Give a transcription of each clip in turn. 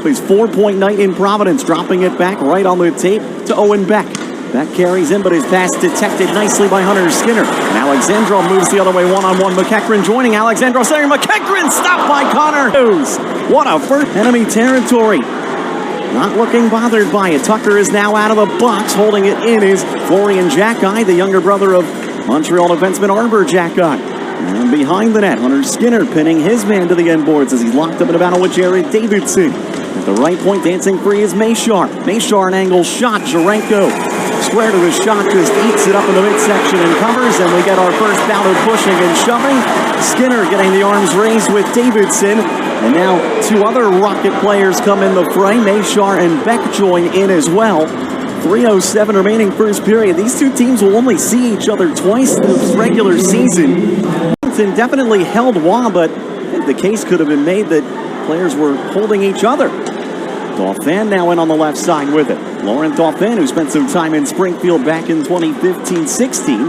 his 4-point night in Providence, dropping it back right on the tape to Owen Beck. Beck carries in, but his pass detected nicely by Hunter Skinner. And Alexandrov moves the other way, one-on-one. McEachran joining Alexandrov center. McEachran stopped by Connor Hughes. What a first enemy territory. Not looking bothered by it. Tucker is now out of the box. Holding it in is Florian Xhekaj, the younger brother of Montreal defenseman Arbor Xhekaj. And behind the net, Hunter Skinner pinning his man to the end boards as he's locked up in a battle with Jared Davidson. At the right point, dancing free is Mesar. Mesar an angle shot. Zherenko square to the shot, just eats it up in the midsection and covers, and we get our first bout of pushing and shoving. Skinner getting the arms raised with Davidson, and now two other Rocket players come in the fray. Mesar and Beck join in as well. 3:07 remaining first period. These two teams will only see each other twice this regular season. Definitely held Waugh, but I think the case could have been made that players were holding each other. Dauphin now in on the left side with it. Laurent Dauphin, who spent some time in Springfield back in 2015-16.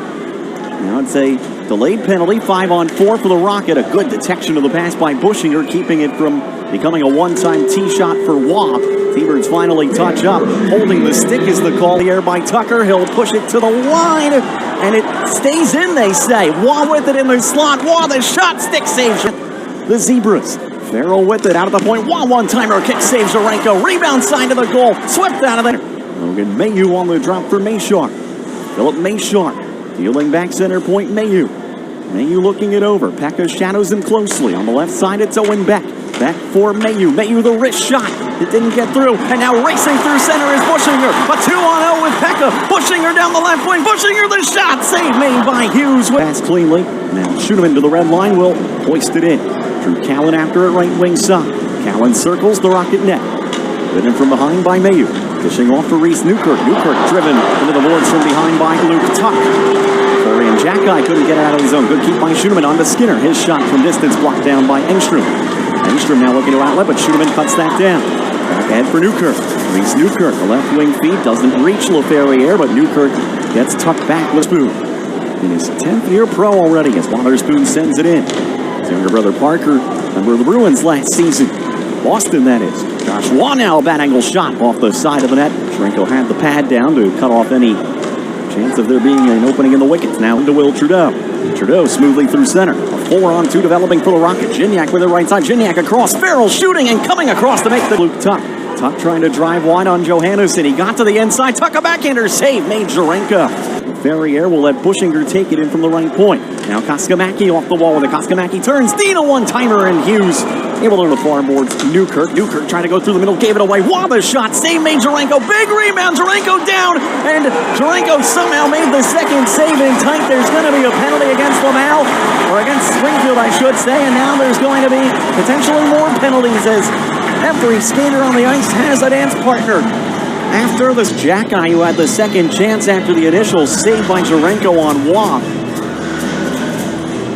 Now it's a delayed penalty, 5-on-4 for the Rocket. A good detection of the pass by Bushinger, keeping it from becoming a one-time tee shot for Waugh. T-Birds finally touch up. Holding the stick is the call. The air by Tucker. He'll push it to the line, and it stays in, they say. Waugh with it in the slot. Waugh, the shot, stick saves the Zebras. Farrell with it, out of the point. Waugh, one-timer, kick saves Zherenko. Rebound side to the goal. Swept out of there. Logan Mailloux on the drop for Mesar. Filip Mesar dealing back center point. Mailloux looking it over. Pekka shadows him closely. On the left side, it's Owen Beck. Back for Mailloux. Mailloux the wrist shot. It didn't get through. And now racing through center is Bushinger. A 2-on-0 with Pekka. Bushinger down the left wing. Bushinger the shot. Save made by Hughes. Pass cleanly. Now shoot him into the red line. Will hoist it in. Drew Cowan after it, right wing side. Cowan circles the Rocket net. Bitten from behind by Mailloux. Fishing off for Reese Newkirk. Newkirk driven into the boards from behind by Luke Tuch. Florian Xhekaj couldn't get it out of his zone. Good keep by Schumann on to Skinner. His shot from distance blocked down by Engstrom. Engstrom now looking to outlet, but Schumann cuts that down. Back ahead for Newkirk. Reese Newkirk, the left wing feed doesn't reach LaFerriere, but Newkirk gets tucked back with Spoon. In his 10th year pro already, as Wotherspoon sends it in. His younger brother Parker, member of the Bruins last season. Boston, that is. Josh Waugh now, bad angle shot off the side of the net. Zherenko had the pad down to cut off any chance of there being an opening in the wickets. Now into Will Trudeau. Trudeau smoothly through center. A 4-on-2 developing for the Rocket. Gignac with the right side. Gignac across. Farrell shooting and coming across to make the Luke Tuch. Tuch trying to drive wide on Johannesson. He got to the inside. Tuch a backhander save made Zherenko. Ferriere will let Bushinger take it in from the right point. Now Koskamaki off the wall with it. Koskamaki turns. Dina one-timer, and Hughes able to the far boards. Newkirk trying to go through the middle. Gave it away. Waugh the shot. Save made Zherenko. Big rebound. Zherenko down. And Zherenko somehow made the second save in tight. There's going to be a penalty against Laval. Or against Springfield, I should say. And now there's going to be potentially more penalties as every skater on the ice has a dance partner. After this, Xhekaj, who had the second chance after the initial save by Zherenko on Waugh.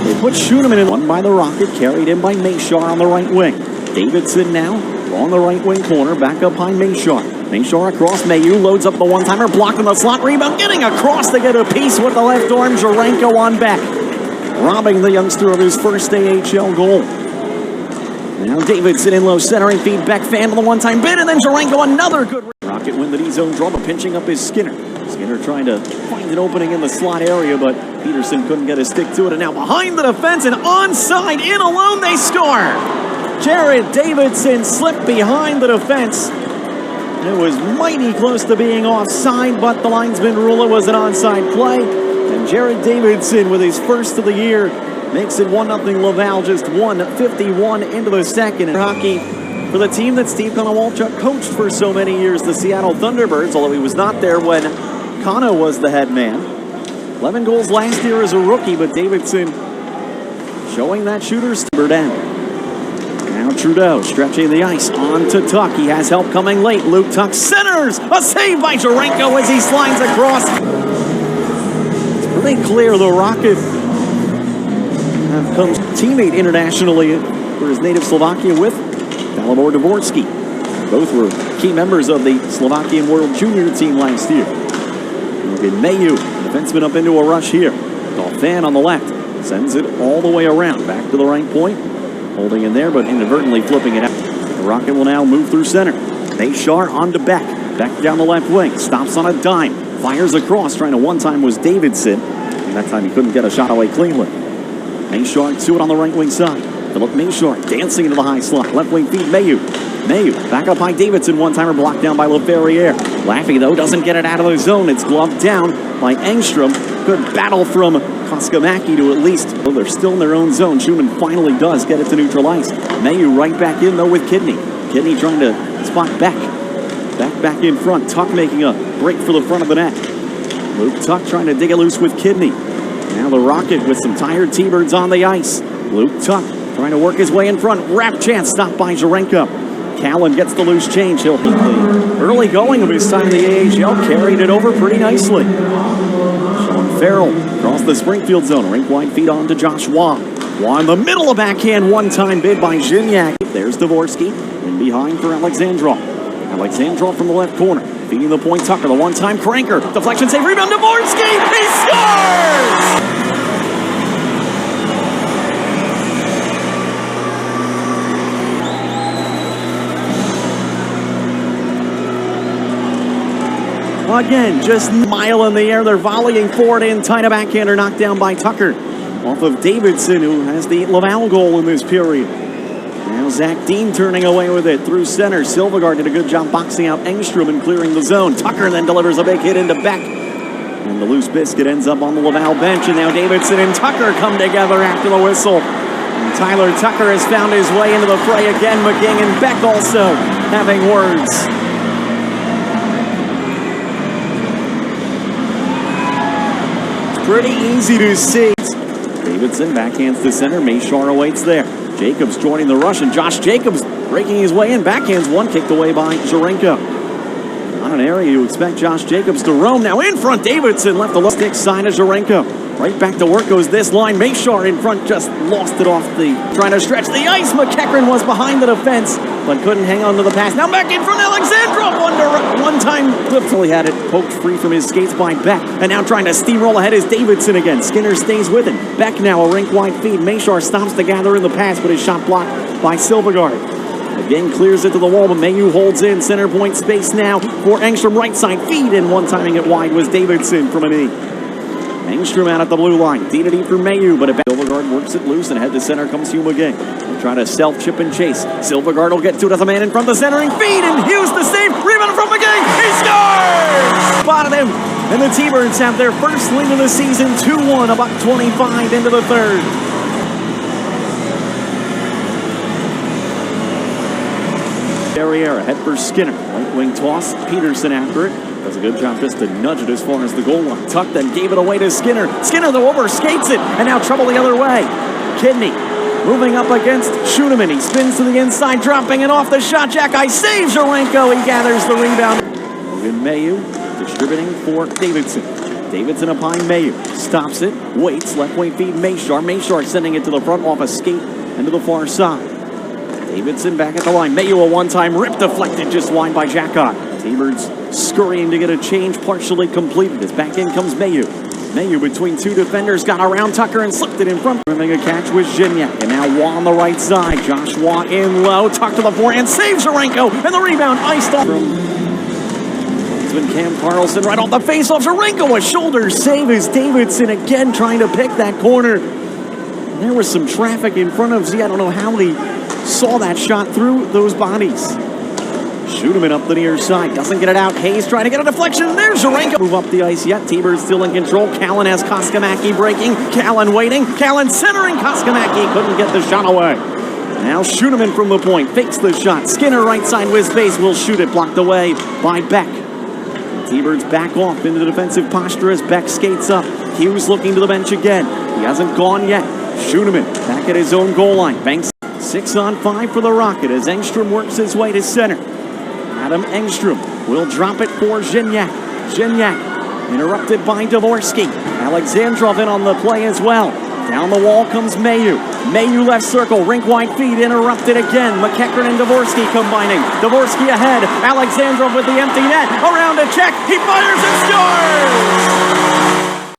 They put Schumann in one by the Rocket, carried in by Mesar on the right wing. Davidson now on the right wing corner, back up behind Mesar. Mesar across, Mailloux loads up the one-timer, blocking the slot, rebound, getting across to get a piece with the left arm. Zherenko on back, robbing the youngster of his first AHL goal. Now Davidson in low centering feed, Beck fan with a one-time bid, and then Zherenko another good Rocket win the D-zone draw, but pinching up his Skinner. Skinner trying to find an opening in the slot area, but Peterson couldn't get a stick to it. And now behind the defense and onside, in alone, they score. Jared Davidson slipped behind the defense. It was mighty close to being offside, but the linesman ruled it was an onside play. And Jared Davidson, with his first of the year, makes it 1-0 Laval, just 1:51 into the second. In hockey, for the team that Steve Konowalchuk coached for so many years, the Seattle Thunderbirds, although he was not there when Kono was the head man. 11 goals last year as a rookie, but Davidson showing that shooter's down. Now Trudeau stretching the ice on to Tuch. He has help coming late. Luke Tuch centers. A save by Zherenko as he slides across. It's pretty clear the Rocket have come teammate internationally for his native Slovakia with Dalibor Dvorsky. Both were key members of the Slovakian World Junior team last year. Logan Mailloux, defenseman up into a rush here. Dauphin on the left. Sends it all the way around. Back to the right point. Holding in there, but inadvertently flipping it out. The Rocket will now move through center. Mesar on to Beck. Beck down the left wing. Stops on a dime. Fires across. Trying to one-time was Davidson. And that time he couldn't get a shot away cleanly. Mesar to it on the right wing side. Filip Mesar dancing into the high slot. Left wing feed Mailloux. Mailloux back up by Davidson. One-timer blocked down by LaFerriere. Laffy, though, doesn't get it out of the zone. It's gloved down by Engstrom. Good battle from Koskamaki to at least, well, they're still in their own zone. Schumann finally does get it to neutral ice. Mailloux right back in, though, with Kidney. Kidney trying to spot Beck. Back in front. Tuch making a break for the front of the net. Luke Tuch trying to dig it loose with Kidney. Now the Rocket with some tired T-Birds on the ice. Luke Tuch trying to work his way in front. Wrap chance stopped by Xhekaj. Callan gets the loose change. He'll hit the early going of his time in the AHL. Carried it over pretty nicely. Sean Farrell across the Springfield zone. Rink-wide feed on to Josh Waugh. Waugh in the middle of backhand. One-time bid by Xhekaj. There's Dvorsky. And behind for Alexandrov. Alexandrov from the left corner. Feeding the point. Tucker, the one-time cranker. Deflection save. Rebound. Dvorsky. He scores! Again, just a mile in the air. They're volleying forward in. Tight a backhander knocked down by Tucker. Off of Davidson, who has the Laval goal in this period. Now Zach Dean turning away with it through center. Silvergard did a good job boxing out Engstrom and clearing the zone. Tucker then delivers a big hit into Beck. And the loose biscuit ends up on the Laval bench. And now Davidson and Tucker come together after the whistle. And Tyler Tucker has found his way into the fray again. McGing and Beck also having words. Pretty easy to see. Davidson backhands to center. Mesar awaits there. Jacobs joining the rush, and Josh Jacobs breaking his way in. Backhands one, kicked away by Xhekaj. Not an area you expect Josh Jacobs to roam. Now in front, Davidson left the left stick side of Xhekaj. Right back to work goes this line. Mesar in front just lost it off the... Trying to stretch the ice. McEachran was behind the defense, but couldn't hang on to the pass. Now back in front, Alexandrov. One-time clip till he had it poked free from his skates by Beck. And now trying to steamroll ahead is Davidson again. Skinner stays with him. Beck now a rink-wide feed. Mesar stops to gather in the pass, but his shot blocked by Silvergard. Again clears it to the wall, but Mailloux holds in. Center point space now for Engstrom. Right side feed, and one-timing it wide was Davidson from a knee. Engstrom out at the blue line. D-to-D for Mailloux, but Silvergard works it loose, and head to center comes Hugh McGing. Trying to self-chip and chase. Silvergard will get to it as a man in front of the centering feed, and Hughes the save. Rebound from McGing. He scores! Spotted him, and the T-Birds have their first lead of the season. 2-1, about 25 into the third. Ferriere ahead for Skinner. Right wing toss. Peterson after it. Does a good job just to nudge it as far as the goal line. Tuch then gave it away to Skinner. Skinner, though, overskates it, and now trouble the other way. Kidney moving up against Schumann. He spins to the inside, dropping it off the shot. Xhekaj saves Xhekaj. He gathers the rebound. Logan Mailloux distributing for Davidson. Davidson upon Mailloux. Stops it, waits, left wing feed Mesar. Mesar sending it to the front off a skate and to the far side. Davidson back at the line. Mailloux a one-time rip deflected just wide by Xhekaj. T-Birds scurrying to get a change partially completed. As back in comes Mailloux. Mailloux between two defenders got around Tucker and slipped it in front. Having a catch with Xhekaj. And now Waugh on the right side. Josh Waugh in low. Tuck to the forehand. Saves Xhekaj. And the rebound iced off from Cam Carlson right off the face-off. Xhekaj a shoulder save as Davidson again trying to pick that corner. And there was some traffic in front of Z. I don't know how he saw that shot through those bodies. Schumann up the near side. Doesn't get it out. Hayes trying to get a deflection. There's Xhekaj. Move up the ice yet. T-Birds still in control. Callan has Koskamaki breaking. Callan waiting. Callan centering. Koskamaki couldn't get the shot away. Now Schumann from the point. Fakes the shot. Skinner right side with space. Will shoot it. Blocked away by Beck. T-Birds back off into the defensive posture as Beck skates up. Hughes looking to the bench again. He hasn't gone yet. Schumann back at his own goal line. Banks 6-on-5 for the Rocket as Engstrom works his way to center. Adam Engstrom will drop it for Xhekaj. Xhekaj interrupted by Dvorsky. Alexandrov in on the play as well. Down the wall comes Mailloux. Mailloux left circle, rink-wide feed, interrupted again. McEachran and Dvorsky combining. Dvorsky ahead. Alexandrov with the empty net. Around a check. He fires and scores!